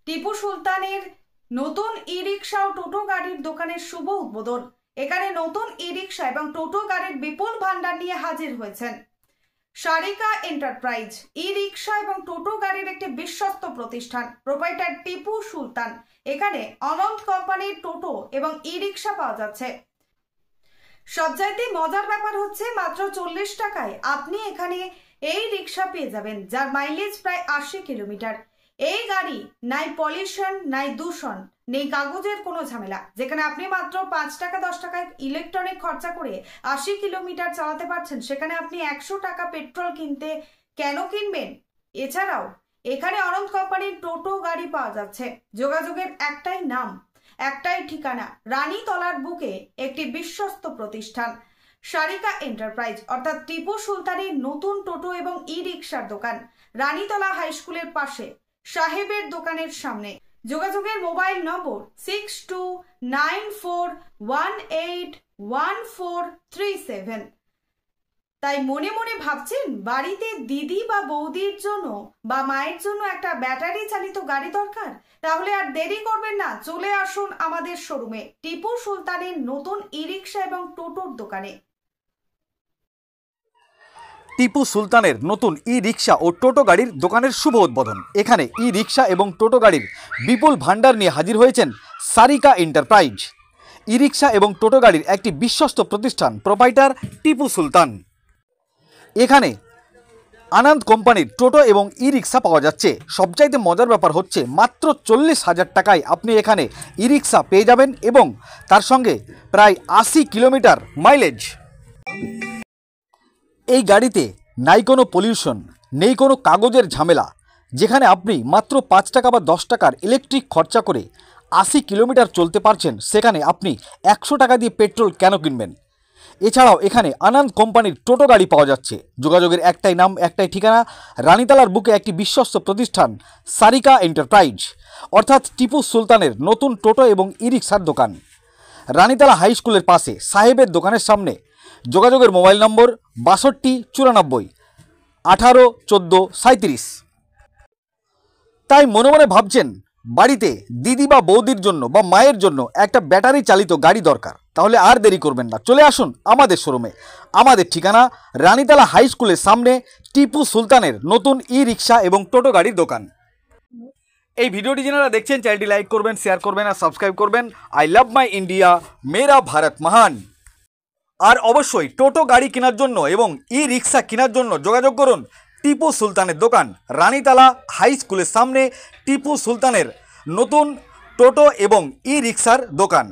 টিপু সুলতানের নতুন ই রিক্সা ও টোটো গাড়ির দোকানের শুভ উদ্বোধন। এখানে নতুন ই রিক্সা এবং টোটো গাড়ির বিপুল ভান্ডার নিয়ে হাজির হয়েছেন সারিকা এন্টারপ্রাইজ। ই রিক্সা এবং টোটো গাড়ির একটি বিশ্বস্ত প্রতিষ্ঠান, প্রোপাইটার টিপু সুলতান। এখানে অনন্ত কোম্পানির টোটো এবং ই রিক্সা পাওয়া যাচ্ছে। সবচাইতে মজার ব্যাপার হচ্ছে মাত্র 40 টাকায় আপনি এখানে এই রিক্সা পেয়ে যাবেন, যার মাইলেজ প্রায় 80 কিলোমিটার। এই গাড়ি নাই পলিউশন, নাই দূষণ, নেই কাগজের কোনো ঝামেলা। যেখানে আপনি মাত্র 5 টাকা 10 টাকায় ইলেকট্রনিক খরচা করে 80 কিলোমিটার চালাতে পারছেন, সেখানে আপনি 100 টাকা পেট্রোল কিনতে কেন কিনবেন? এছাড়াও এখানে অনন্ত কোম্পানির টোটো গাড়ি পাওয়া যাচ্ছে। যোগাযোগের একটাই নাম, একটাই ঠিকানা, রানীতলার বুকে একটি বিশ্বস্ত প্রতিষ্ঠান সারিকা এন্টারপ্রাইজ, অর্থাৎ টিপু সুলতানের নতুন টোটো এবং ই রিক্সার দোকান, রানীতলা হাই স্কুলের পাশে সাহেবের দোকানের সামনে। যোগাযোগের মোবাইল নম্বর 6294181437। তাই মনে মনে ভাবছেন বাড়িতে দিদি বা বৌদির জন্য বা মায়ের জন্য একটা ব্যাটারি চালিত গাড়ি দরকার? তাহলে আর দেরি করবেন না, চলে আসুন আমাদের শোরুমে, টিপু সুলতানের নতুন ই রিক্সা এবং টোটোর দোকানে। টিপু সুলতানের নতুন ই রিক্সা ও টোটো গাড়ির দোকানের শুভ উদ্বোধন। এখানে ই রিক্সা এবং টোটো গাড়ির বিপুল ভান্ডার নিয়ে হাজির হয়েছেন সারিকা এন্টারপ্রাইজ। ই রিক্সা এবং টোটো গাড়ির একটি বিশ্বস্ত প্রতিষ্ঠান, প্রোপাইটার টিপু সুলতান। এখানে আনন্দ কোম্পানির টোটো এবং ই রিক্সা পাওয়া যাচ্ছে। সবচাইতে মজার ব্যাপার হচ্ছে মাত্র 40,000 টাকায় আপনি এখানে ই রিক্সা পেয়ে যাবেন এবং তার সঙ্গে প্রায় 80 কিলোমিটার মাইলেজ। এই গাড়িতে নাই কোনো পলিউশন, নেই কোনো কাগজের ঝামেলা। যেখানে আপনি মাত্র 5 টাকা বা 10 টাকার ইলেকট্রিক খরচা করে 80 কিলোমিটার চলতে পারছেন, সেখানে আপনি 100 টাকা দিয়ে পেট্রোল কেন কিনবেন? এছাড়াও এখানে আনন্দ কোম্পানির টোটো গাড়ি পাওয়া যাচ্ছে। যোগাযোগের একটাই নাম, একটাই ঠিকানা, রানীতলার বুকে একটি বিশ্বস্ত প্রতিষ্ঠান সারিকা এন্টারপ্রাইজ, অর্থাৎ টিপু সুলতানের নতুন টোটো এবং ই রিক্সার দোকান, রানীতলা হাই স্কুলের পাশে সাহেবের দোকানের সামনে। যোগাযোগের মোবাইল নম্বর 6294 18 14 37। তাই মনে মনে ভাবছেন বাড়িতে দিদি বা বৌদির জন্য বা মায়ের জন্য একটা ব্যাটারি চালিত গাড়ি দরকার? তাহলে আর দেরি করবেন না, চলে আসুন আমাদের শোরুমে। আমাদের ঠিকানা রানীতলা হাই স্কুলের সামনে, টিপু সুলতানের নতুন ই রিক্সা এবং টোটো গাড়ির দোকান। এই ভিডিওটি যারা দেখছেন চ্যানেলটি লাইক করবেন, শেয়ার করবেন আর সাবস্ক্রাইব করবেন। আই লাভ মাই ইন্ডিয়া, মেরা ভারত মহান। আর অবশ্যই টোটো গাড়ি কেনার জন্য এবং ই রিক্সা কেনার জন্য যোগাযোগ করুন টিপু সুলতানের দোকান, রানীতলা হাই স্কুলের সামনে টিপু সুলতানের নতুন টোটো এবং ই রিক্সার দোকান।